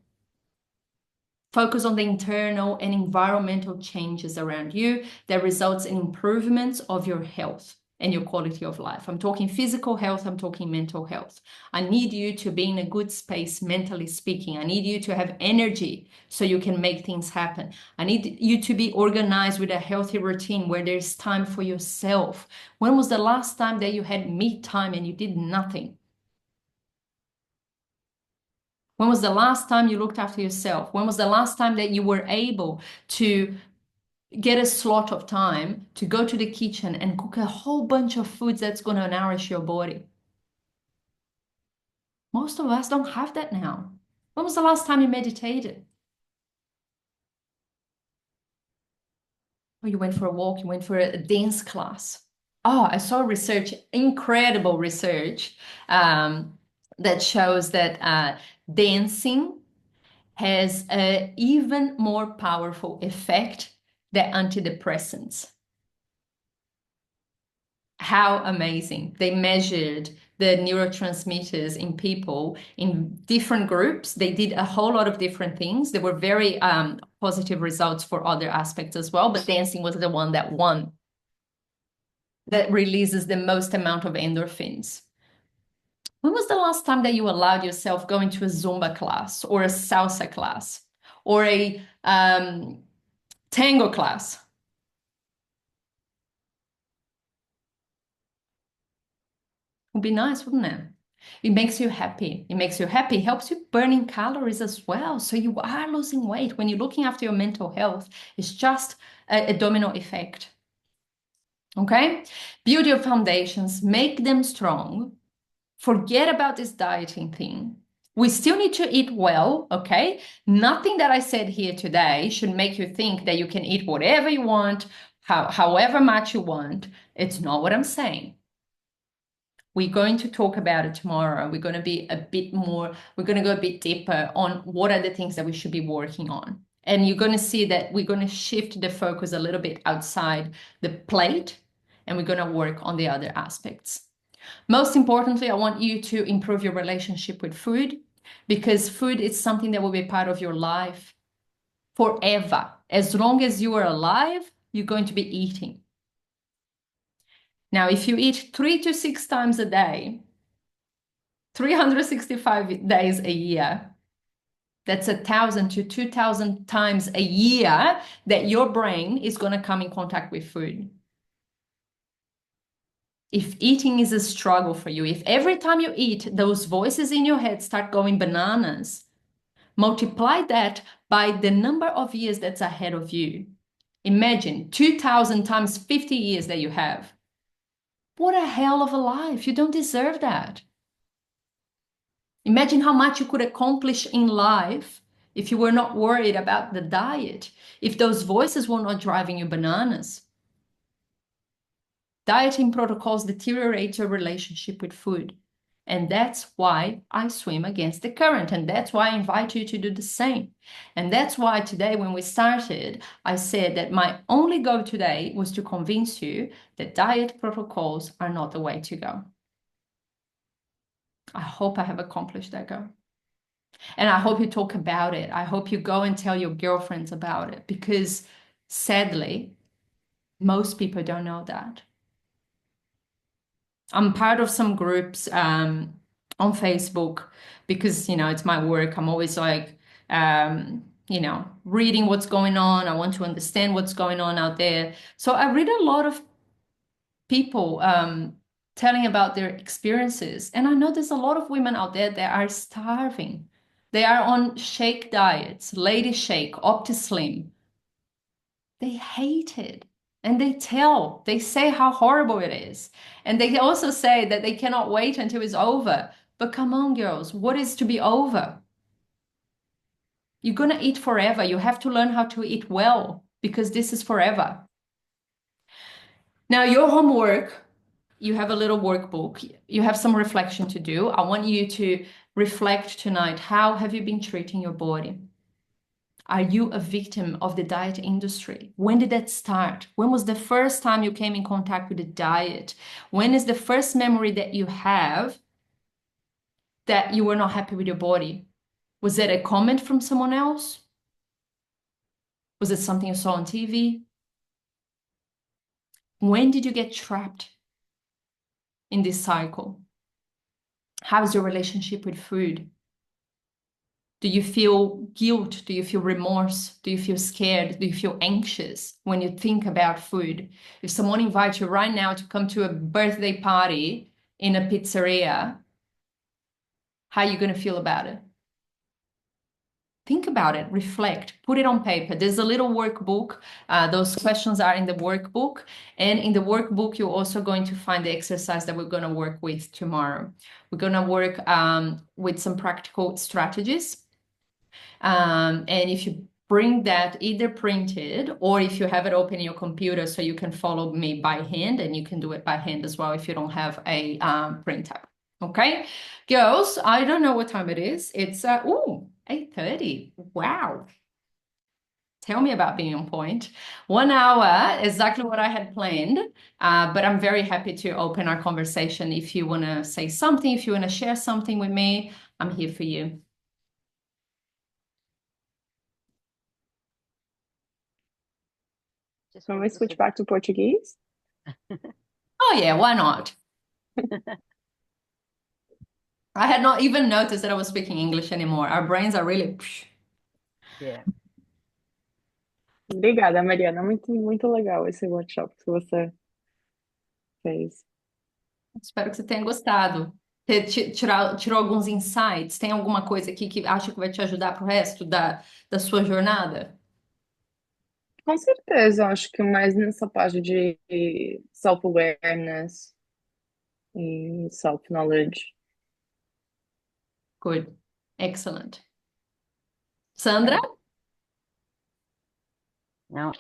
Focus on the internal and environmental changes around you that results in improvements of your health and your quality of life. I'm talking physical health, I'm talking mental health. I need you to be in a good space, mentally speaking. I need you to have energy so you can make things happen. I need you to be organized with a healthy routine where there's time for yourself. When was the last time that you had me time and you did nothing? When was the last time you looked after yourself? When was the last time that you were able to get a slot of time to go to the kitchen and cook a whole bunch of foods that's going to nourish your body? Most of us don't have that now. When was the last time you meditated? Or you went for a walk, you went for a dance class. Oh, I saw research, incredible research, that shows that dancing has an even more powerful effect than antidepressants. How amazing. They measured the neurotransmitters in people in different groups. They did a whole lot of different things. There were very positive results for other aspects as well, but dancing was the one that won, that releases the most amount of endorphins. When was the last time that you allowed yourself going to a Zumba class or a salsa class or a tango class? Would be nice, wouldn't it? It makes you happy. It makes you happy. It helps you burning calories as well. So you are losing weight. When you're looking after your mental health, it's just a domino effect. Okay? Build your foundations, make them strong. Forget about this dieting thing. We still need to eat well, okay? Nothing that I said here today should make you think that you can eat whatever you want, however much you want. It's not what I'm saying. We're going to talk about it tomorrow. We're going to be a bit more, we're going to go a bit deeper on what are the things that we should be working on. And you're going to see that we're going to shift the focus a little bit outside the plate, and we're going to work on the other aspects. Most importantly, I want you to improve your relationship with food, because food is something that will be part of your life forever. As long as you are alive, you're going to be eating. Now, if you eat 3 to 6 times a day, 365 days a year, that's 1,000 to 2,000 times a year that your brain is going to come in contact with food. If eating is a struggle for you, if every time you eat, those voices in your head start going bananas, multiply that by the number of years that's ahead of you. Imagine 2,000 times 50 years that you have. What a hell of a life. You don't deserve that. Imagine how much you could accomplish in life if you were not worried about the diet, if those voices were not driving you bananas. Dieting protocols deteriorate your relationship with food. And that's why I swim against the current. And that's why I invite you to do the same. And that's why today, when we started, I said that my only goal today was to convince you that diet protocols are not the way to go. I hope I have accomplished that goal. And I hope you talk about it. I hope you go and tell your girlfriends about it, because sadly, most people don't know that. I'm part of some groups on Facebook because, it's my work. I'm always like, reading what's going on. I want to understand what's going on out there. So I read a lot of people telling about their experiences. And I know there's a lot of women out there that are starving. They are on shake diets, Lady Shake, OptiSlim. They hate it. And they say how horrible it is. And they also say that they cannot wait until it's over. But come on, girls, what is to be over? You're going to eat forever. You have to learn how to eat well, because this is forever. Now, your homework, you have a little workbook. You have some reflection to do. I want you to reflect tonight. How have you been treating your body? Are you a victim of the diet industry? When did that start? When was the first time you came in contact with the diet? When is the first memory that you have that you were not happy with your body? Was it a comment from someone else? Was it something you saw on TV? When did you get trapped in this cycle? How's your relationship with food? Do you feel guilt? Do you feel remorse? Do you feel scared? Do you feel anxious when you think about food? If someone invites you right now to come to a birthday party in a pizzeria, how are you going to feel about it? Think about it, reflect, put it on paper. There's a little workbook. Those questions are in the workbook. And in the workbook, you're also going to find the exercise that we're going to work with tomorrow. We're going to work with some practical strategies. And if you bring that either printed or if you have it open in your computer so you can follow me by hand, and you can do it by hand as well if you don't have a printer. Okay, girls, I don't know what time it is. It's 8:30. Wow. Tell me about being on point. 1 hour, exactly what I had planned. But I'm very happy to open our conversation. If you want to say something, if you want to share something with me, I'm here for you. Can we switch back to Portuguese? Oh, yeah, why not? I had not even noticed that I was speaking English anymore. Our brains are really. Yeah. Obrigada, Mariana. Muito legal esse workshop que você fez. Espero que você tenha gostado. Tirou alguns insights? Tem alguma coisa aqui que acha que vai te ajudar pro resto da sua jornada? Com certeza, acho que mais nessa parte de self-awareness e self-knowledge. Good. Excellent. Sandra? É. Não,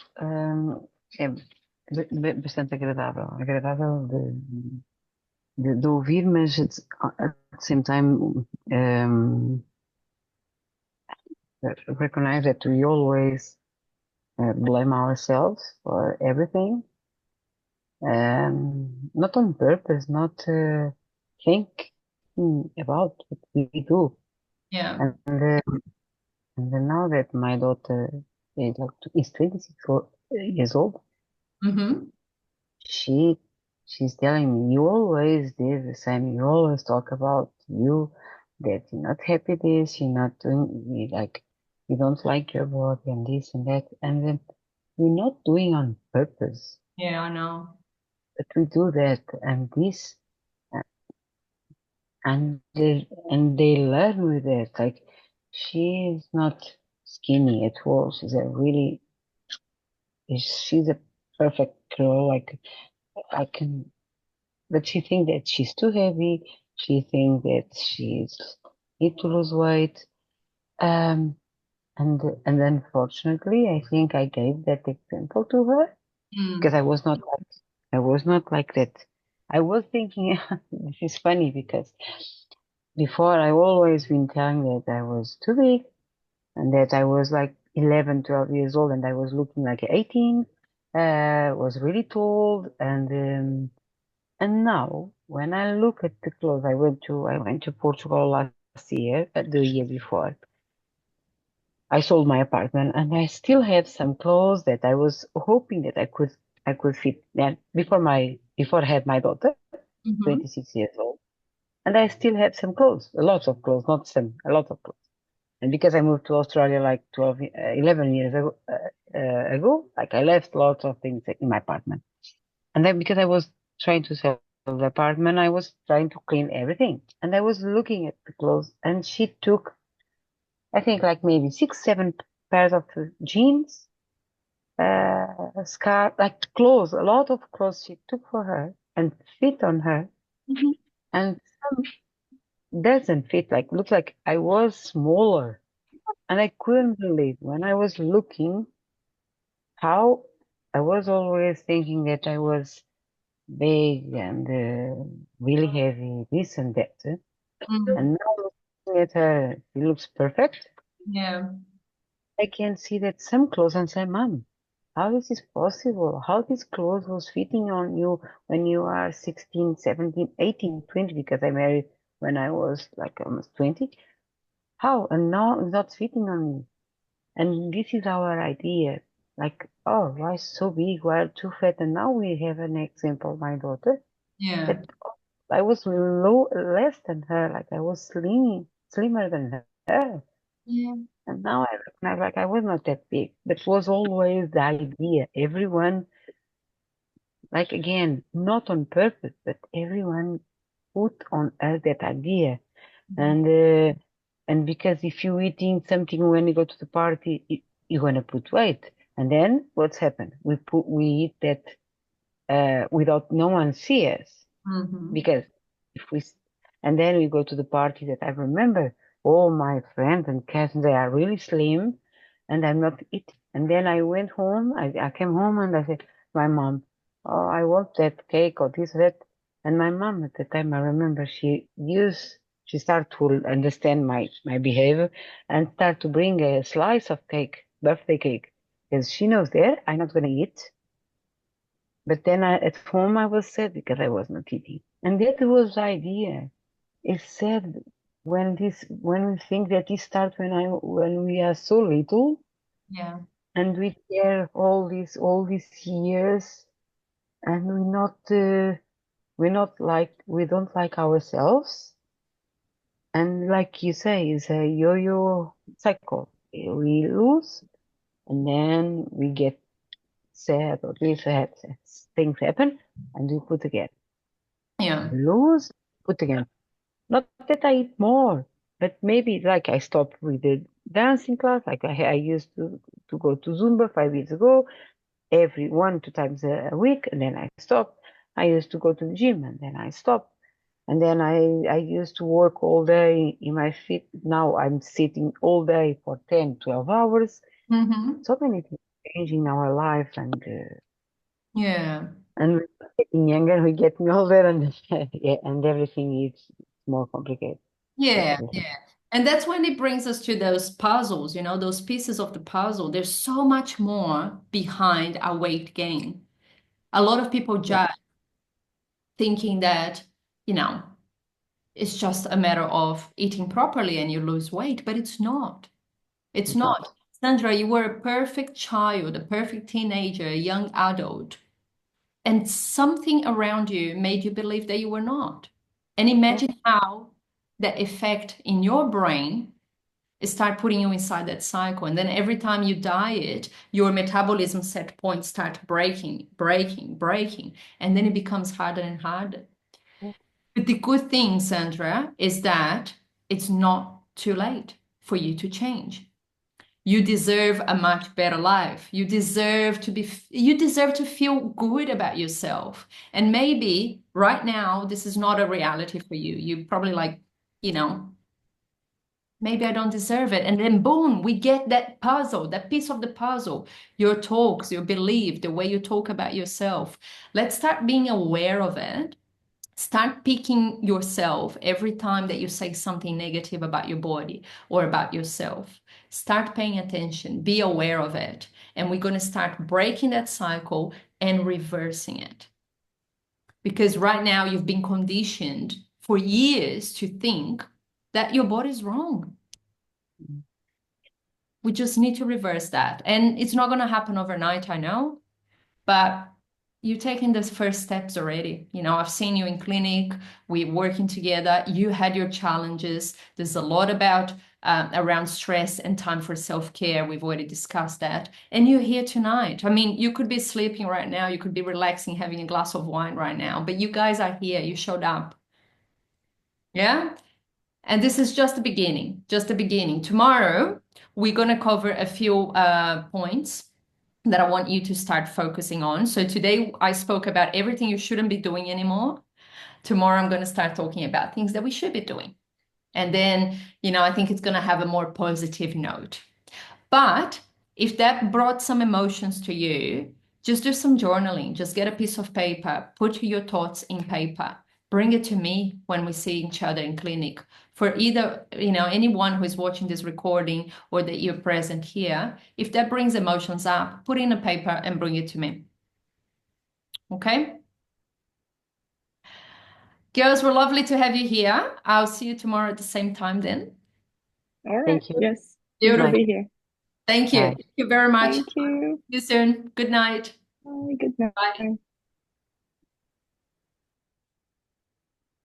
é bastante agradável, de ouvir, mas at the same time recognize that we always blame ourselves for everything, not on purpose, not thinking about what we do. Yeah. And then now that my daughter is 26 years old, Mm-hmm. she's telling me, you always did the same. You always talk about you, that you're not happy this, you're not doing, like, you don't like your body and this and that. And then we're not doing on purpose, Yeah, I know. but we do that and this, and they learn with it. Like, she's not skinny at all. She's a perfect girl. Like, I can, but she thinks that she's too heavy. She thinks that she's need to lose weight. Um, and unfortunately, I think I gave that example to her because Mm. I was not like that. I was thinking, this is funny because before I always been telling that I was too big and that I was like 11, 12 years old and I was looking like 18, was really tall and now, when I look at the clothes, I went to Portugal last year, the year before. I sold my apartment, and I still have some clothes that I was hoping that I could fit. Then before I had my daughter, Mm-hmm. 26 years old, and I still have some clothes, a lot of clothes, not some, a lot of clothes. And because I moved to Australia like 11 years ago, like I left lots of things in my apartment. And then because I was trying to sell the apartment, I was trying to clean everything. And I was looking at the clothes and she took, I think like maybe 6, 7 pairs of jeans, scarf, like clothes, a lot of clothes she took for her and fit on her. Mm-hmm. And some doesn't fit, like looks like I was smaller. And I couldn't believe when I was looking how I was always thinking that I was big and really heavy, this and that. Mm. And now looking at her, she looks perfect. Yeah. I can see that some clothes and say, Mom, how is this possible? How this clothes was fitting on you when you are 16, 17, 18, 20? Because I married when I was like almost 20. How? And now it's not fitting on me. And this is our idea. Like, oh, why so big? Why too fat? And now we have an example, my daughter, Yeah. that I was less than her, like I was slimmer than her. Yeah. And now I recognize like I was not that big. That was always the idea. Everyone, like again, not on purpose, but everyone put on us that idea. Mhm. And because if you eating something when you go to the party, you're gonna put weight. And then what's happened? We eat that without no one see us. Mhm. Because if we, and then we go to the party that I remember, all my friends and cousins, they are really slim and I'm not eating. And then I went home, I came home and I said, my mom, oh, I want that cake or this, that. And my mom at the time, I remember she started to understand my behavior and start to bring a slice of cake, birthday cake. because she knows that I'm not gonna eat. But then at home I was sad because I was not eating. And that was the idea. It's sad when we think that this starts when we are so little Yeah. and we care all these years and we don't like ourselves. And like you say, it's a yo-yo cycle. We lose and then we get sad or this things happen and we put again. Yeah. Lose, put again. Not that I eat more, but maybe like I stopped with the dancing class. Like I used to go to Zumba 5 years ago, every 1, 2 times a week, and then I stopped. I used to go to the gym and then I stopped. And then I used to work all day in my feet. Now I'm sitting all day for 10, 12 hours. Mm-hmm. So many things changing in our life Yeah. and we're getting younger, we're getting older and yeah, and everything is more complicated. Yeah. That's the thing. Yeah. And that's when it brings us to those puzzles, those pieces of the puzzle. There's so much more behind our weight gain. A lot of people Yeah. judge thinking that, you know, it's just a matter of eating properly and you lose weight, but it's not. It's It's not. not. Sandra, you were a perfect child, a perfect teenager, a young adult, and something around you made you believe that you were not. And Yeah. imagine how that effect in your brain start putting you inside that cycle. And then every time you diet, your metabolism set points start breaking, breaking, breaking. And then it becomes harder and harder. Yeah. But the good thing, Sandra, is that it's not too late for you to change. You deserve a much better life. You deserve to feel good about yourself. And maybe right now this is not a reality for you. You probably like, you know, maybe I don't deserve it. And then boom, we get that puzzle, that piece of the puzzle. Your talks, your belief, the way you talk about yourself. Let's start being aware of it. Start picking yourself every time that you say something negative about your body or about yourself. Start paying attention, be aware of it. And we're going to start breaking that cycle and reversing it. Because right now you've been conditioned for years to think that your body is wrong. We just need to reverse that. And it's not going to happen overnight, I know. But you're taking those first steps already. I've seen you in clinic, we're working together. You had your challenges. There's a lot about around stress and time for self-care. We've already discussed that. And you're here tonight. I mean, you could be sleeping right now. You could be relaxing, having a glass of wine right now. But you guys are here. You showed up. Yeah? And this is just the beginning, just the beginning. Tomorrow, we're going to cover a few points that I want you to start focusing on. So today I spoke about everything you shouldn't be doing anymore. Tomorrow I'm going to start talking about things that we should be doing. And then, I think it's going to have a more positive note. But if that brought some emotions to you, just do some journaling. Just get a piece of paper, put your thoughts in paper. Bring it to me when we see each other in clinic. For either, anyone who is watching this recording or that you're present here, if that brings emotions up, put it in a paper and bring it to me. Okay? Girls, we're lovely to have you here. I'll see you tomorrow at the same time then. All right. Thank you. Yes, we will Beautiful. Bye. be here. Thank you. Bye. Thank you very much. See Thank you. you soon. Good night. Bye. Good Bye. night.